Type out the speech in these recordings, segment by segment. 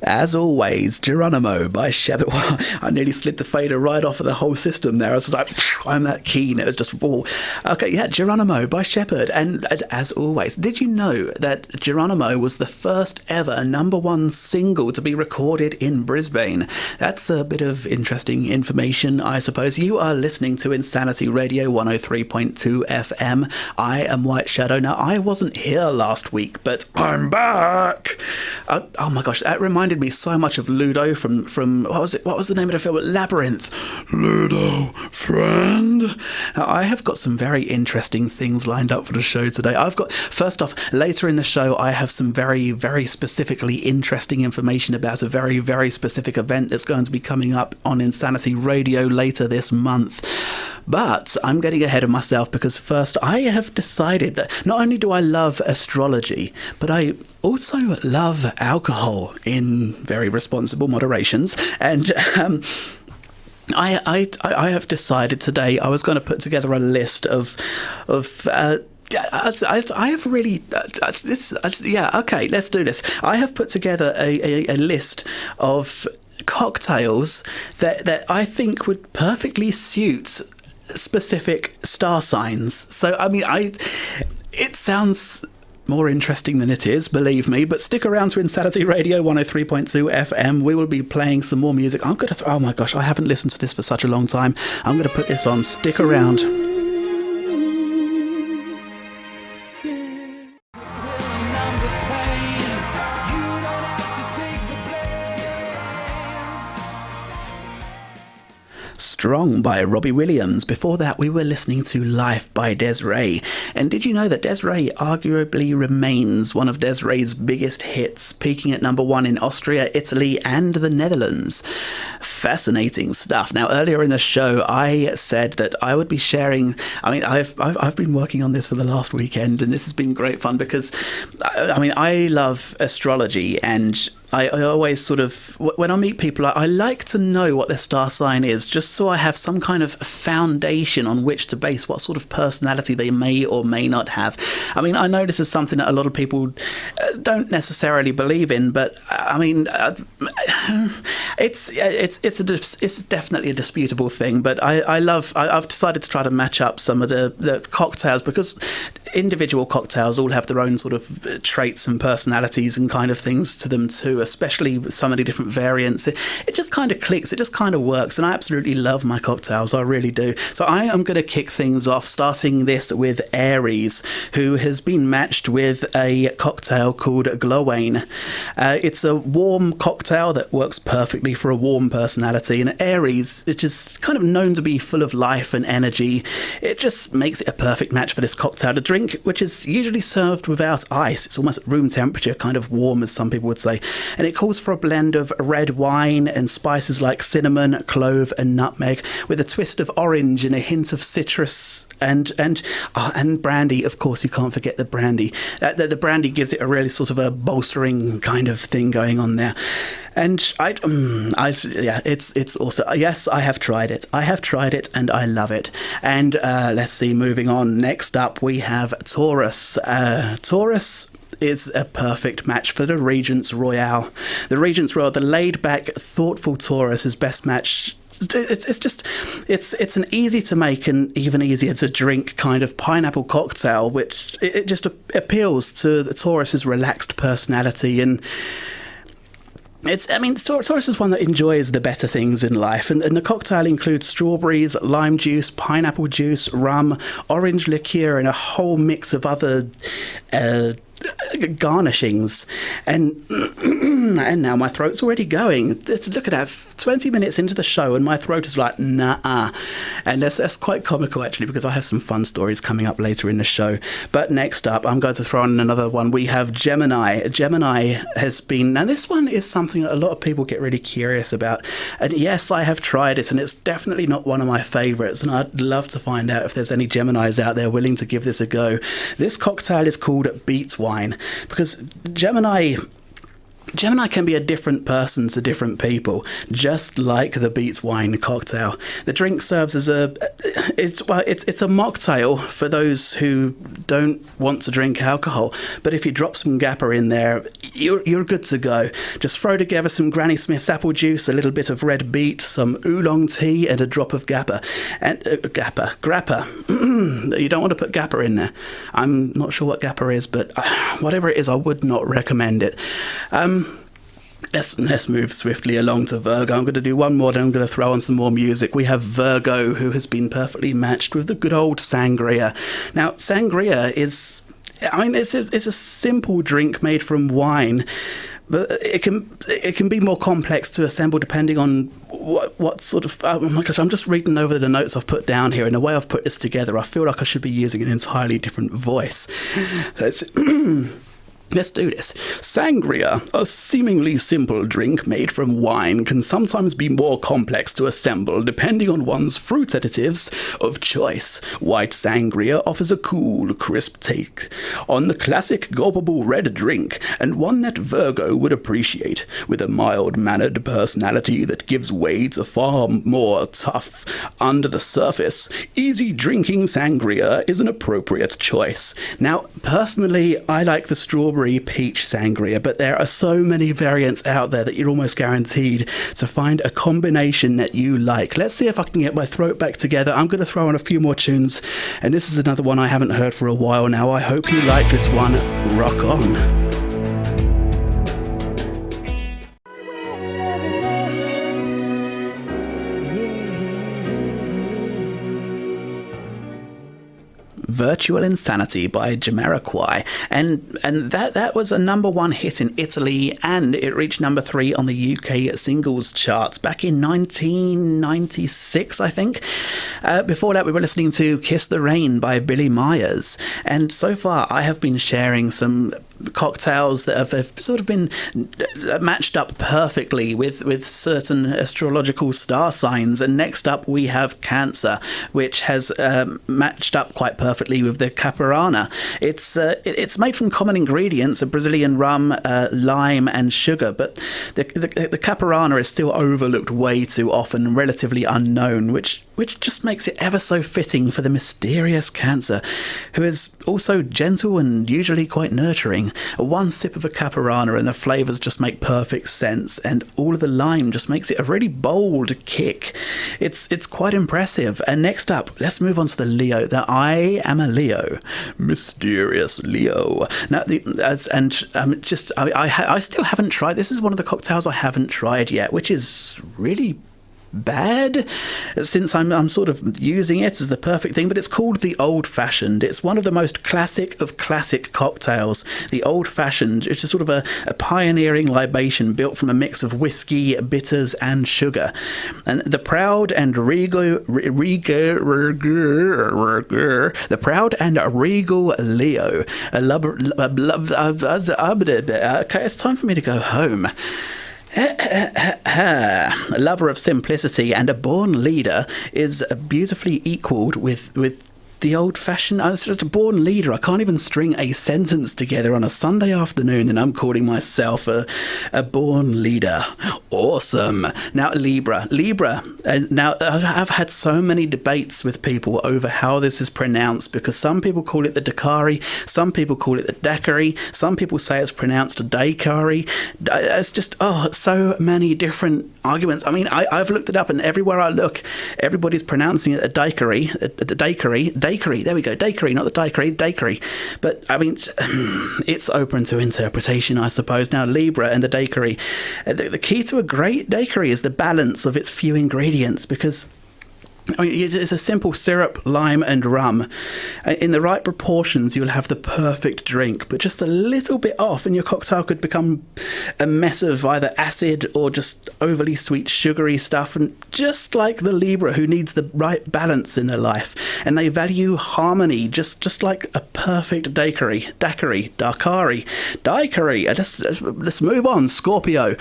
As always, Geronimo by Shepard. I nearly slid the fader right off of the whole system there. I was like, I'm that keen. It was just, okay, yeah, Geronimo by Shepard. And as always, did you know that Geronimo was the first ever #1 single to be recorded in Brisbane? That's a bit of interesting information, I suppose. You are listening to Insanity Radio 103.2 FM. I am White Shadow. Now, I wasn't here last week, but I'm back. Oh my gosh, that reminded me so much of Ludo from what was it? What was the name of the film? Labyrinth. Ludo, friend. Now, I have got some very interesting things lined up for the show today. First off, later in the show, I have some very, very specifically interesting information about a very, very specific event that's going to be coming up on Insanity Radio later this month. But I'm getting ahead of myself because first I have decided that not only do I love astrology, but I also love alcohol in very responsible moderations. And I have decided today I was going to put together a list of I have really okay, let's do this. I have put together a list of cocktails that I think would perfectly suit specific star signs. So I mean, it sounds more interesting than it is, believe me, but stick around to Insanity Radio 103.2 FM. We will be playing some more music. Oh my gosh, I haven't listened to this for such a long time. I'm gonna put this on. Stick around. Strong by Robbie Williams. Before that, we were listening to Life by Des'ree. And did you know that Des'ree arguably remains one of Des'ree's biggest hits, peaking at #1 in Austria, Italy, and the Netherlands? Fascinating stuff. Now, earlier in the show, I said that I would be sharing. I mean, I've been working on this for the last weekend, and this has been great fun because, I love astrology, and I always sort of, when I meet people, I like to know what their star sign is, just so I have some kind of foundation on which to base what sort of personality they may or may not have. I mean, I know this is something that a lot of people don't necessarily believe in, but I mean, it's definitely a disputable thing. But I've decided to try to match up some of the cocktails, because individual cocktails all have their own sort of traits and personalities and kind of things to them too, especially with so many different variants. It just kind of clicks, it just kind of works, and I absolutely love my cocktails, I really do. So I am going to kick things off, starting this with Aries, who has been matched with a cocktail called Glowain. It's a warm cocktail that works perfectly for a warm personality, and Aries, which is kind of known to be full of life and energy, it just makes it a perfect match for this cocktail. The drink, which is usually served without ice, it's almost room temperature, kind of warm as some people would say, and it calls for a blend of red wine and spices like cinnamon, clove and nutmeg, with a twist of orange and a hint of citrus and brandy. Of course, you can't forget the brandy. The brandy gives it a really sort of a bolstering kind of thing going on there. And it's also, yes, I have tried it and I love it. And let's see, moving on, next up we have Taurus. Taurus is a perfect match for the Regent's Royale. The Regent's Royale, the laid-back, thoughtful Taurus is best matched. It's an easy to make and even easier to drink kind of pineapple cocktail, which it just appeals to the Taurus's relaxed personality. And Taurus is one that enjoys the better things in life, and the cocktail includes strawberries, lime juice, pineapple juice, rum, orange liqueur, and a whole mix of other garnishings. And now my throat's already going. Look at that, 20 minutes into the show and my throat is like, nah. And that's quite comical, actually, because I have some fun stories coming up later in the show. But next up, I'm going to throw in another one. We have Gemini. Gemini has been, now this one is something that a lot of people get really curious about. And yes, I have tried it, and it's definitely not one of my favourites, and I'd love to find out if there's any Geminis out there willing to give this a go. This cocktail is called Beet Wine, because Gemini Gemini can be a different person to different people, just like the Beats Wine cocktail. The drink serves as it's a mocktail for those who don't want to drink alcohol. But if you drop some Gappa in there, you're good to go. Just throw together some Granny Smith's apple juice, a little bit of red beet, some oolong tea, and a drop of Gappa. And grappa. You don't want to put Gappa in there. I'm not sure what Gappa is, but whatever it is, I would not recommend it. Let's move swiftly along to Virgo. I'm going to do one more, then I'm going to throw on some more music. We have Virgo, who has been perfectly matched with the good old sangria. Now, sangria is, it's a simple drink made from wine, but it can be more complex to assemble depending on what sort of... Oh my gosh, I'm just reading over the notes I've put down here, and the way I've put this together, I feel like I should be using an entirely different voice. Let's do this. Sangria, a seemingly simple drink made from wine, can sometimes be more complex to assemble depending on one's fruit additives of choice. White sangria offers a cool, crisp take on the classic gulpable red drink, and one that Virgo would appreciate, with a mild-mannered personality that gives way to far more tough under the surface. Easy drinking sangria is an appropriate choice. Now, personally, I like the strawberry peach sangria, but there are so many variants out there that you're almost guaranteed to find a combination that you like. Let's see if I can get my throat back together. I'm going to throw on a few more tunes, and this is another one I haven't heard for a while now. I hope you like this one. Rock on. Virtual Insanity by Jamiroquai, and that was a #1 hit in Italy, and it reached #3 on the UK singles charts back in 1996, I think. Before that, we were listening to Kiss the Rain by Billy Myers, and so far I have been sharing some cocktails that have sort of been matched up perfectly with certain astrological star signs. And next up we have Cancer, which has matched up quite perfectly with the Caparana. It's made from common ingredients of Brazilian rum, lime and sugar, but the Caparana is still overlooked way too often, relatively unknown, which just makes it ever so fitting for the mysterious Cancer, who is also gentle and usually quite nurturing. One sip of a Caparana and the flavours just make perfect sense, and all of the lime just makes it a really bold kick. It's quite impressive. And next up, let's move on to the Leo. Now, I am a Leo. Mysterious Leo. Now, I still haven't tried. This is one of the cocktails I haven't tried yet, which is really bad, since I'm sort of using it as the perfect thing, but it's called the Old Fashioned. It's one of the most classic of classic cocktails. The Old Fashioned, it's just sort of a pioneering libation built from a mix of whiskey, bitters and sugar. And the proud and regal Leo, okay, it's time for me to go home. A lover of simplicity and a born leader is beautifully equalled with the old-fashioned... I was just a born leader. I can't even string a sentence together on a Sunday afternoon, and I'm calling myself a born leader. Awesome. Now, Libra. Now, I've had so many debates with people over how this is pronounced, because some people call it the Dakari, some people call it the Dakari, some people say it's pronounced Dakari. It's just, so many different arguments. I mean, I've looked it up, and everywhere I look, everybody's pronouncing it a Dakari, there we go, daiquiri, not the daiquiri. But, I mean, it's open to interpretation, I suppose. Now, Libra and the daiquiri. The key to a great daiquiri is the balance of its few ingredients, because... I mean, it's a simple syrup, lime and rum. In the right proportions, you'll have the perfect drink, but just a little bit off and your cocktail could become a mess of either acid or just overly sweet, sugary stuff. And just like the Libra, who needs the right balance in their life, and they value harmony, just like a perfect daiquiri. Let's move on. Scorpio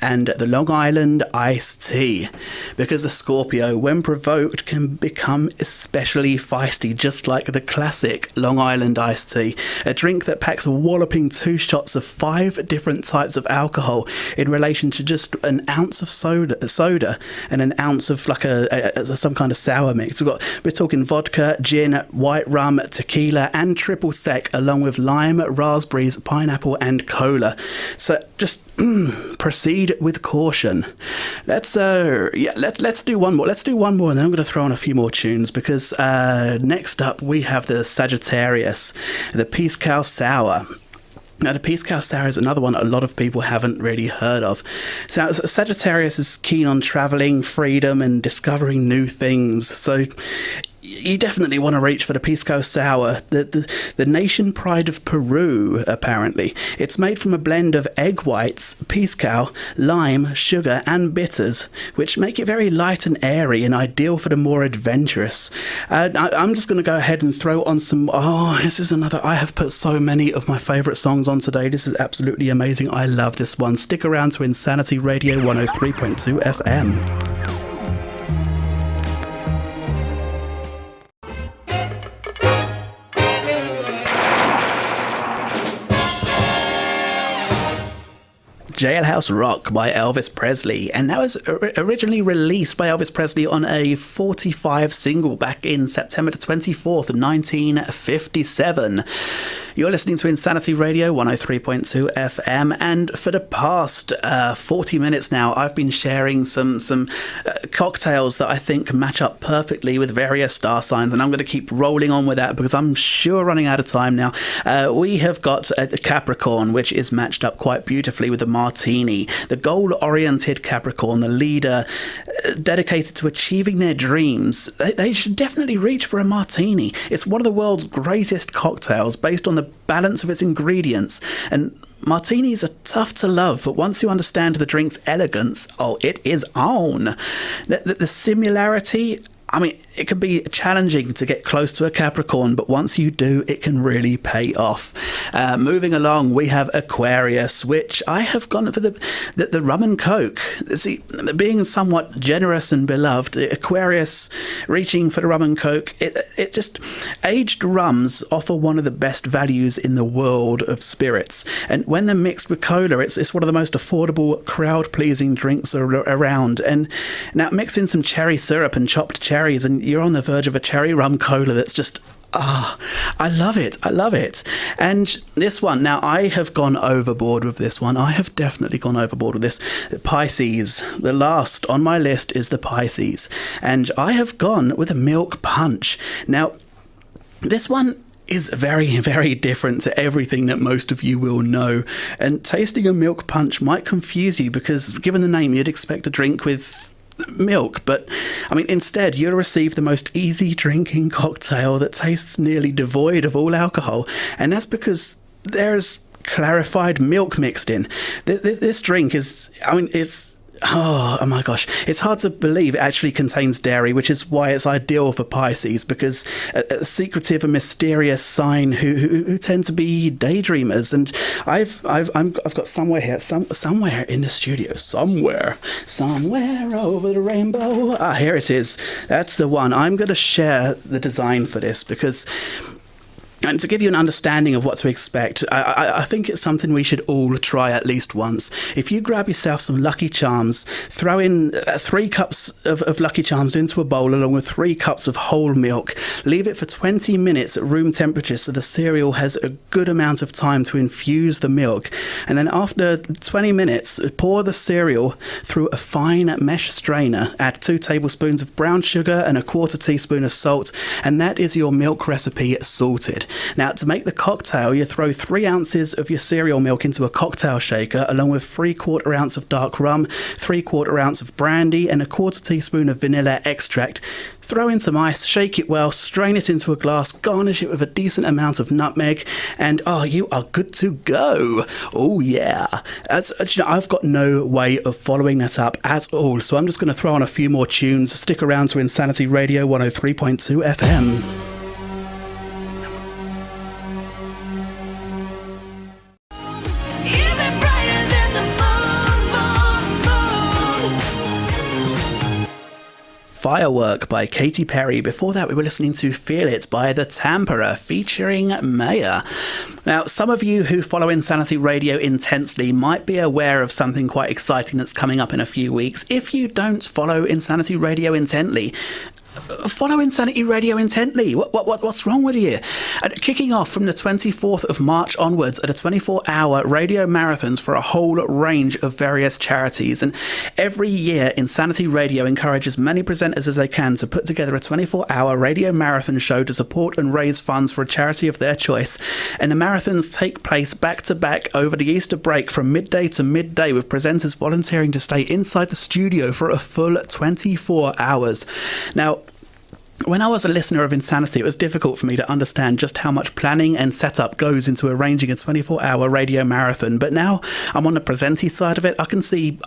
and the Long Island iced tea. Because the Scorpio, when provoked, can become especially feisty, just like the classic Long Island iced tea, a drink that packs a walloping 2 shots of 5 different types of alcohol in relation to just an ounce of soda and an ounce of like some kind of sour mix. We're talking vodka, gin, white rum, tequila, and triple sec, along with lime, raspberries, pineapple, and cola. So just proceed with caution. Let's do one more. Let's do one more, and then I'm going to throw on a few more tunes, because next up we have the Sagittarius, the Peace Cow Sour. Now, the Peace Cow Sour is another one a lot of people haven't really heard of. Now, Sagittarius is keen on traveling, freedom, and discovering new things. So you definitely want to reach for the Pisco Sour, the nation pride of Peru, apparently. It's made from a blend of egg whites, pisco, lime, sugar, and bitters, which make it very light and airy and ideal for the more adventurous. I'm just going to go ahead and throw on some... Oh, this is another... I have put so many of my favourite songs on today. This is absolutely amazing. I love this one. Stick around to Insanity Radio 103.2 FM. Jailhouse Rock by Elvis Presley, and that was originally released by Elvis Presley on a 45 single back in September 24th, 1957. You're listening to Insanity Radio 103.2 FM, and for the past 40 minutes now, I've been sharing some cocktails that I think match up perfectly with various star signs, and I'm going to keep rolling on with that because I'm sure running out of time now. We have got a Capricorn, which is matched up quite beautifully with the Martini, the goal-oriented Capricorn, the leader dedicated to achieving their dreams. They should definitely reach for a Martini. It's one of the world's greatest cocktails based on the balance of its ingredients, and martinis are tough to love, but once you understand the drink's elegance, it is on. The similarity, I mean, it can be challenging to get close to a Capricorn, but once you do, it can really pay off. Moving along, we have Aquarius, which I have gone for the rum and coke. See, being somewhat generous and beloved, Aquarius reaching for the rum and coke, it just... Aged rums offer one of the best values in the world of spirits, and when they're mixed with cola, it's one of the most affordable, crowd-pleasing drinks around. And now mix in some cherry syrup and chopped cherries, and you're on the verge of a cherry rum cola that's just... I love it. And this one, now I have gone overboard with this one. I have definitely gone overboard with this. The Pisces, the last on my list is the Pisces. And I have gone with a milk punch. Now, this one is very, very different to everything that most of you will know. And tasting a milk punch might confuse you because, given the name, you'd expect a drink with milk, but I mean, instead you'll receive the most easy drinking cocktail that tastes nearly devoid of all alcohol, and that's because there's clarified milk mixed in. This drink is, I mean, it's... Oh my gosh, it's hard to believe it actually contains dairy, which is why it's ideal for Pisces, because a secretive and mysterious sign who tend to be daydreamers. And I've got somewhere here, somewhere in the studio, somewhere over the rainbow. Here it is. That's the one. I'm going to share the design for this because... And to give you an understanding of what to expect, I think it's something we should all try at least once. If you grab yourself some Lucky Charms, throw in 3 cups of Lucky Charms into a bowl along with 3 cups of whole milk, leave it for 20 minutes at room temperature so the cereal has a good amount of time to infuse the milk. And then after 20 minutes, pour the cereal through a fine mesh strainer, add 2 tablespoons of brown sugar and a 1/4 teaspoon of salt, and that is your milk recipe sorted. Now, to make the cocktail, you throw 3 ounces of your cereal milk into a cocktail shaker, along with 3/4 ounce of dark rum, 3/4 ounce of brandy, and a 1/4 teaspoon of vanilla extract. Throw in some ice, shake it well, strain it into a glass, garnish it with a decent amount of nutmeg, and you are good to go. Oh yeah, I've got no way of following that up at all, so I'm just going to throw on a few more tunes. Stick around to Insanity Radio 103.2 FM. Firework by Katy Perry. Before that, we were listening to Feel It by The Tamperer featuring Maya. Now, some of you who follow Insanity Radio intensely might be aware of something quite exciting that's coming up in a few weeks. If you don't follow Insanity Radio intently, follow Insanity Radio intently. What's wrong with you? Kicking off from the 24th of March onwards are the 24-hour radio marathons for a whole range of various charities. And every year, Insanity Radio encourages many presenters as they can to put together a 24-hour radio marathon show to support and raise funds for a charity of their choice. And the marathons take place back-to-back over the Easter break from midday to midday, with presenters volunteering to stay inside the studio for a full 24 hours. Now, when I was a listener of Insanity, it was difficult for me to understand just how much planning and setup goes into arranging a 24-hour radio marathon. But now I'm on the presenting side of it. I can see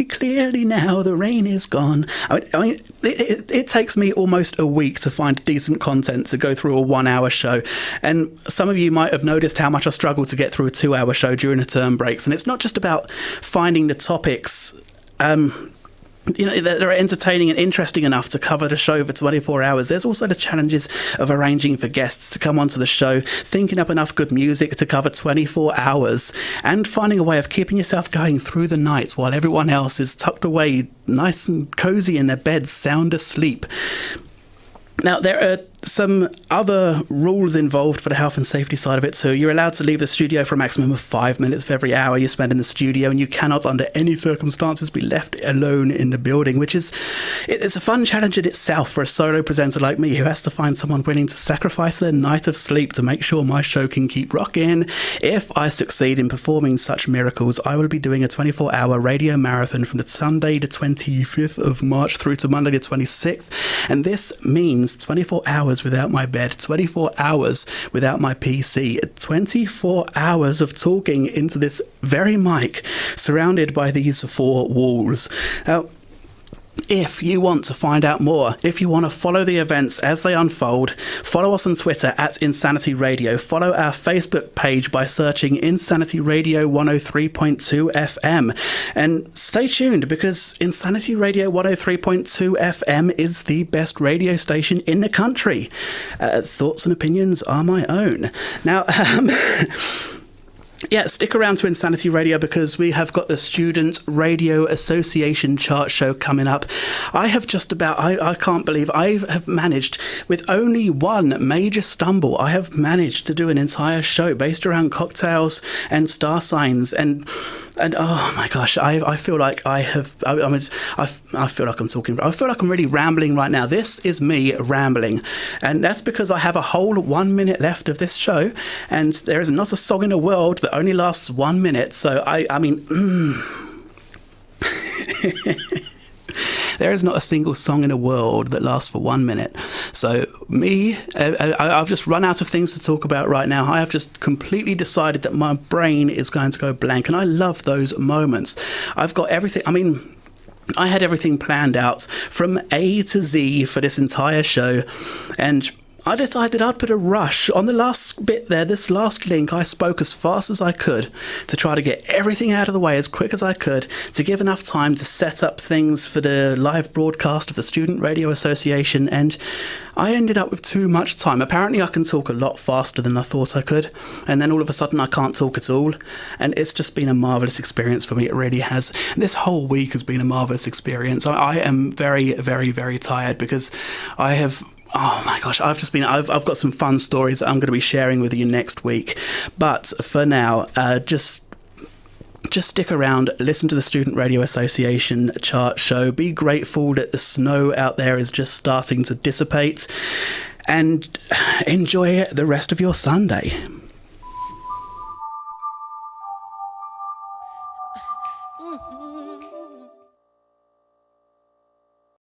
clearly now. The rain is gone. It takes me almost a week to find decent content to go through a 1-hour show. And some of you might have noticed how much I struggle to get through a 2-hour show during the term breaks. And it's not just about finding the topics that are entertaining and interesting enough to cover the show for 24 hours. There's also the challenges of arranging for guests to come onto the show, thinking up enough good music to cover 24 hours, and finding a way of keeping yourself going through the night while everyone else is tucked away nice and cozy in their beds, sound asleep. Now, there are some other rules involved for the health and safety side of it too. You're allowed to leave the studio for a maximum of 5 minutes for every hour you spend in the studio, and you cannot under any circumstances be left alone in the building, which is, it's a fun challenge in itself for a solo presenter like me who has to find someone willing to sacrifice their night of sleep to make sure my show can keep rocking. If I succeed in performing such miracles, I will be doing a 24-hour radio marathon from the Sunday the 25th of March through to Monday the 26th, and this means 24 hours without my bed, 24 hours without my PC, 24 hours of talking into this very mic, surrounded by these 4 walls. Now, if you want to find out more, if you want to follow the events as they unfold, follow us on Twitter at Insanity Radio. Follow our Facebook page by searching Insanity Radio 103.2 FM. And stay tuned, because Insanity Radio 103.2 FM is the best radio station in the country. Thoughts and opinions are my own. Now, yeah, stick around to Insanity Radio, because we have got the Student Radio Association chart show coming up. I can't believe I have managed, with only one major stumble, I have managed to do an entire show based around cocktails and star signs, and oh my gosh, I feel like I feel like I'm really rambling right now. This is me rambling, and that's because I have a whole 1 minute left of this show, and there is not a song in the world that only lasts 1 minute. So there is not a single song in the world that lasts for 1 minute. So I've just run out of things to talk about right now. I have just completely decided that my brain is going to go blank, and I love those moments. I've got everything. I had everything planned out from A to Z for this entire show, and I decided I'd put a rush on the last bit there. This last link, I spoke as fast as I could to try to get everything out of the way as quick as I could, to give enough time to set up things for the live broadcast of the Student Radio Association, and I ended up with too much time. Apparently I can talk a lot faster than I thought I could, and then all of a sudden I can't talk at all, and it's just been a marvellous experience for me. It really has. This whole week has been a marvellous experience. I am very, very, very tired, because I have... Oh my gosh, I've got some fun stories that I'm going to be sharing with you next week. But for now, just stick around, listen to the Student Radio Association chart show, be grateful that the snow out there is just starting to dissipate, and enjoy the rest of your Sunday.